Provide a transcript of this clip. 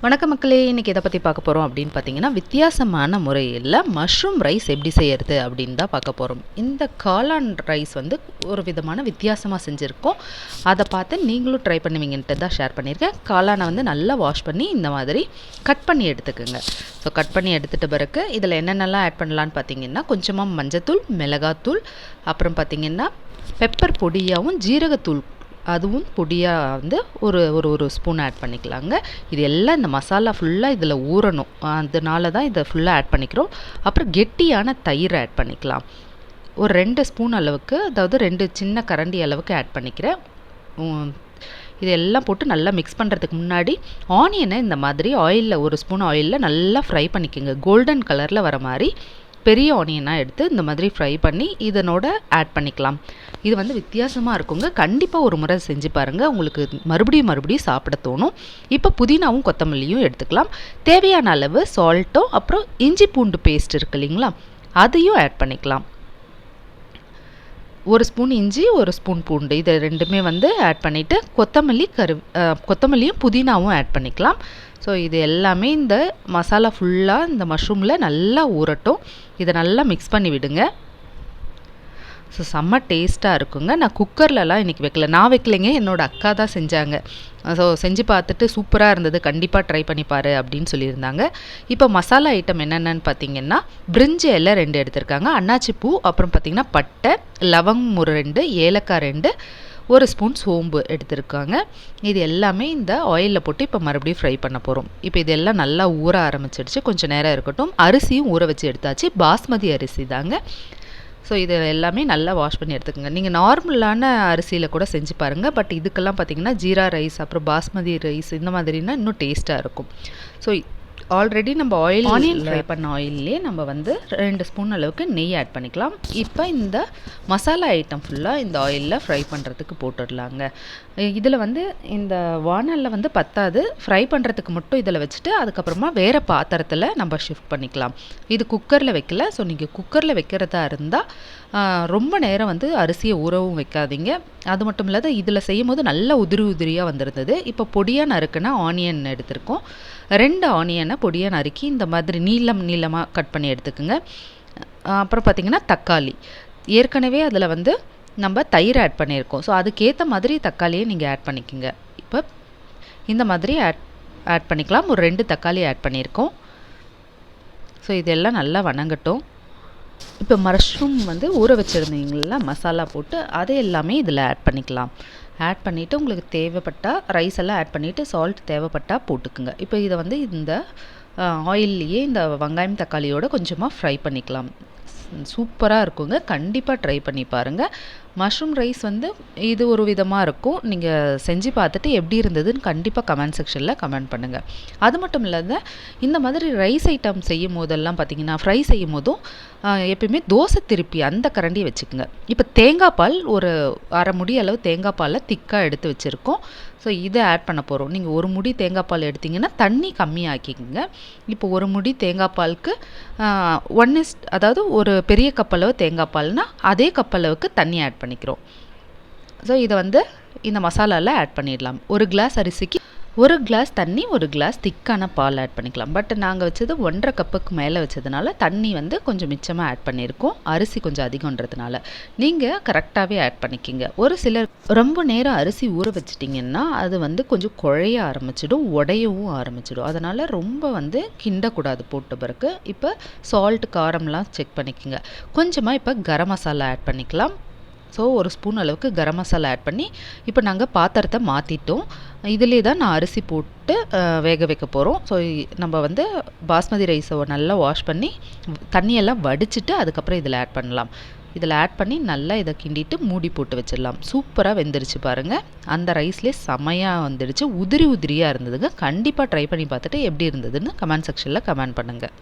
வணக்கம் மக்களே, இன்றைக்கி எதை பற்றி பார்க்க போகிறோம் அப்படின்னு பார்த்தீங்கன்னா, வித்தியாசமான முறையில் மஷ்ரூம் ரைஸ் எப்படி செய்கிறது அப்படின்னு தான் பார்க்க போகிறோம். இந்த காளான் ரைஸ் வந்து ஒரு விதமான வித்தியாசமாக செஞ்சுருக்கோம். அதை பார்த்து நீங்களும் ட்ரை பண்ணுவீங்கன்ட்டு தான் ஷேர் பண்ணியிருக்கேன். காளானை வந்து நல்லா வாஷ் பண்ணி இந்த மாதிரி கட் பண்ணி எடுத்துக்கோங்க. ஸோ கட் பண்ணி எடுத்துகிட்ட பிறகு இதில் என்னென்னலாம் ஆட் பண்ணலான்னு பார்த்தீங்கன்னா, கொஞ்சமாக மஞ்சத்தூள், மிளகாத்தூள், அப்புறம் பார்த்திங்கன்னா பெப்பர் பொடியாகவும் ஜீரகத்தூள் அதுவும் பொடியாக வந்து ஒரு ஒரு ஒரு ஸ்பூன் ஆட் பண்ணிக்கலாங்க. இது எல்லாம் இந்த மசாலா ஃபுல்லாக இதில் ஊறணும், அதனால தான் இதை ஃபுல்லாக ஆட் பண்ணிக்கிறோம். அப்புறம் கெட்டியான தயிர் ஆட் பண்ணிக்கலாம். ஒரு 2 ஸ்பூன் அளவுக்கு, அதாவது 2 சின்ன கரண்டி அளவுக்கு ஆட் பண்ணிக்கிறேன். இது எல்லாம் போட்டு நல்லா மிக்ஸ் பண்ணுறதுக்கு முன்னாடி ஆனியனை இந்த மாதிரி ஆயிலில், ஒரு ஸ்பூன் ஆயிலில் நல்லா ஃப்ரை பண்ணிக்கோங்க. கோல்டன் கலரில் வர மாதிரி பெரிய ஆனியனாக எடுத்து இந்த மாதிரி ஃப்ரை பண்ணி இதனோட ஆட் பண்ணிக்கலாம். இது வந்து வித்தியாசமாக இருக்குங்க. கண்டிப்பாக ஒரு முறை செஞ்சு பாருங்கள், உங்களுக்கு மறுபடியும் சாப்பிட தோணும். இப்போ புதினாவும் கொத்தமல்லியும் எடுத்துக்கலாம். தேவையான அளவு சால்ட்டும், அப்புறம் இஞ்சி பூண்டு பேஸ்ட் இருக்கு இல்லைங்களா, அதையும் ஆட் பண்ணிக்கலாம். ஒரு ஸ்பூன் இஞ்சி, ஒரு ஸ்பூன் பூண்டு, இது ரெண்டுமே வந்து ஆட் பண்ணிவிட்டு கொத்தமல்லியும் புதினாவும் ஆட் பண்ணிக்கலாம். ஸோ இது எல்லாமே இந்த மசாலா ஃபுல்லாக இந்த மஷ்ரூமில் நல்லா ஊறட்டும். இதை நல்லா மிக்ஸ் பண்ணி விடுங்க. ஸோ செம்ம டேஸ்ட்டாக இருக்குங்க. நான் குக்கர்லலாம் இன்றைக்கி வைக்கல, நான் வைக்கலைங்க, என்னோடய அக்கா தான் செஞ்சாங்க. ஸோ செஞ்சு பார்த்துட்டு சூப்பராக இருந்தது, கண்டிப்பாக ட்ரை பண்ணிப்பார் அப்படின்னு சொல்லியிருந்தாங்க. இப்போ மசாலா ஐட்டம் என்னென்னு பார்த்தீங்கன்னா, பிரிஞ்சி இலை 2 எடுத்திருக்காங்க, அன்னாச்சி பூ, அப்புறம் பார்த்திங்கன்னா பட்டை, லவங்கம் ஒரு 2, ஏலக்காய் 2, ஒரு ஸ்பூன் சோம்பு எடுத்திருக்காங்க. இது எல்லாமே இந்த ஆயிலில் போட்டு இப்போ மறுபடியும் ஃப்ரை பண்ண போகிறோம். இப்போ இதெல்லாம் நல்லா ஊற ஆரம்பிச்சிடுச்சு, கொஞ்சம் நேரம் இருக்கட்டும். அரிசியும் ஊற வச்சு எடுத்தாச்சு, பாஸ்மதி அரிசி தாங்க. ஸோ இது எல்லாமே நல்லா வாஷ் பண்ணி எடுத்துக்கோங்க. நீங்கள் நார்மலான அரிசியில் கூட செஞ்சு பாருங்கள். பட் இதுக்கெல்லாம் பார்த்திங்கன்னா ஜீரா ரைஸ், அப்புறம் பாஸ்மதி ரைஸ் இந்த மாதிரினா இன்னும் டேஸ்ட்டாக இருக்கும். ஸோ ஆல்ரெடி நம்ம ஆனியன் ஃப்ரை பண்ண ஆயிலே நம்ம வந்து 2 ஸ்பூன் அளவுக்கு நெய் ஆட் பண்ணிக்கலாம். இப்போ இந்த மசாலா ஐட்டம் ஃபுல்லாக இந்த ஆயிலில் ஃப்ரை பண்ணுறதுக்கு போட்டுடலாங்க. இதில் வந்து இந்த வானலில் வந்து பத்தாது, ஃப்ரை பண்ணுறதுக்கு மட்டும் இதில் வச்சுட்டு அதுக்கப்புறமா வேறு பாத்திரத்தில் நம்ம ஷிஃப்ட் பண்ணிக்கலாம். இது குக்கரில் வைக்கல. ஸோ நீங்கள் குக்கரில் வைக்கிறதா இருந்தால் ரொம்ப நேரம் வந்து அரிசியை ஊறவும் வைக்காதீங்க. அது மட்டும் இல்லாத இதில் செய்யும் போது நல்லா உதிரியாக வந்திருந்தது. இப்போ பொடியாக நறுக்குனா ஆனியன் எடுத்திருக்கோம். 2 ஆனியனை பொடியாக நறுக்கி இந்த மாதிரி நீளமாக கட் பண்ணி எடுத்துக்கோங்க. அப்புறம் பார்த்திங்கன்னா தக்காளி, ஏற்கனவே அதில் வந்து நம்ம தயிர் ஆட் பண்ணியிருக்கோம். ஸோ அதுக்கேற்ற மாதிரி தக்காளியை நீங்கள் ஆட் பண்ணிக்கோங்க. இப்போ இந்த மாதிரி ஆட் பண்ணிக்கலாம். ஒரு 2 தக்காளி ஆட் பண்ணியிருக்கோம். ஸோ இதெல்லாம் நல்லா வணங்கட்டும். இப்போ மஷ்ரூம் வந்து ஊற வச்சுருந்தீங்களா, மசாலா போட்டு அதை எல்லாமே இதில் ஆட் பண்ணிக்கலாம். ஆட் பண்ணிவிட்டு உங்களுக்கு தேவைப்பட்டால் ரைஸ் எல்லாம் ஆட் பண்ணிவிட்டு சால்ட் தேவைப்பட்டால் போட்டுக்குங்க. இப்போ இதை வந்து இந்த ஆயில்லையே இந்த வெங்காயம் தக்காளியோட கொஞ்சமாக ஃப்ரை பண்ணிக்கலாம். சூப்பராக இருக்குங்க, கண்டிப்பாக ட்ரை பண்ணி பாருங்கள். மஷ்ரூம் ரைஸ் வந்து இது ஒரு விதமாக இருக்கும். நீங்கள் செஞ்சு பார்த்துட்டு எப்படி இருந்ததுன்னு கண்டிப்பாக கமெண்ட் செக்ஷனில் கமெண்ட் பண்ணுங்கள். அது மட்டும் இல்லாத இந்த மாதிரி ரைஸ் ஐட்டம் செய்யும் போதெல்லாம் பார்த்திங்கன்னா, ஃப்ரை செய்யும் போதும் எப்பயுமே தோசை திருப்பி அந்த கரண்டியை வச்சுக்கோங்க. இப்போ தேங்காய் பால் ஒரு அரை முடி அளவு தேங்காய் பாலை திக்காக எடுத்து வச்சுருக்கோம். ஸோ இதை ஆட் பண்ண போகிறோம். நீங்கள் ஒரு முடி தேங்காய் பால் எடுத்திங்கன்னா தண்ணி கம்மியாக்கிக்கோங்க. இப்போ ஒரு முடி தேங்காய் பாலுக்கு அதாவது ஒரு பெரிய கப் அளவு தேங்காய் பால்னால் அதே கப் அளவுக்கு தண்ணி ஆட் பண்ணிக்கிறோம். ஸோ இதை வந்து இந்த மசாலாவில் ஆட் பண்ணிடலாம். ஒரு கிளாஸ் அரிசிக்கு 1 கிளாஸ் தண்ணி, 1 கிளாஸ் திக்கான பால் ஆட் பண்ணிக்கலாம். பட் நாங்கள் வச்சது 1.5 கப்புக்கு மேலே வச்சதுனால தண்ணி வந்து கொஞ்சம் மிச்சமாக ஆட் பண்ணியிருக்கோம். அரிசி கொஞ்சம் அதிகன்றதுனால நீங்கள் கரெக்டாகவே ஆட் பண்ணிக்கிங்க. ஒரு சிலர் ரொம்ப நேரம் அரிசி ஊற வச்சிட்டிங்கன்னா அது வந்து கொஞ்சம் குழைய ஆரம்பிச்சிடும், உடையவும் ஆரம்பிச்சிடும். அதனால் ரொம்ப வந்து கிண்டக்கூடாது போட்ட பிறகு. இப்போ சால்ட், காரம்லாம் செக் பண்ணிக்கோங்க. கொஞ்சமாக இப்போ கரம் மசாலா ஆட் பண்ணிக்கலாம். ஸோ ஒரு ஸ்பூன் அளவுக்கு கரம் மசாலா ஆட் பண்ணி இப்போ நாங்கள் பாத்திரத்தை மாற்றிட்டோம். இதிலே தான் நான் அரிசி போட்டு வேக வைக்க போகிறோம். ஸோ நம்ம வந்து பாஸ்மதி ரைஸை நல்லா வாஷ் பண்ணி தண்ணியெல்லாம் வடிச்சிட்டு அதுக்கப்புறம் இதில் ஆட் பண்ணலாம். இதில் ஆட் பண்ணி நல்லா இதை கிண்டிட்டு மூடி போட்டு வச்சிடலாம். சூப்பராக வெந்துருச்சு பாருங்கள். அந்த ரைஸ்லேயே செமையாக வந்துடுச்சு, உதிரியாக இருந்ததுங்க. கண்டிப்பாக ட்ரை பண்ணி பார்த்துட்டு எப்படி இருந்ததுன்னு கமெண்ட் செக்ஷனில் கமெண்ட் பண்ணுங்கள்.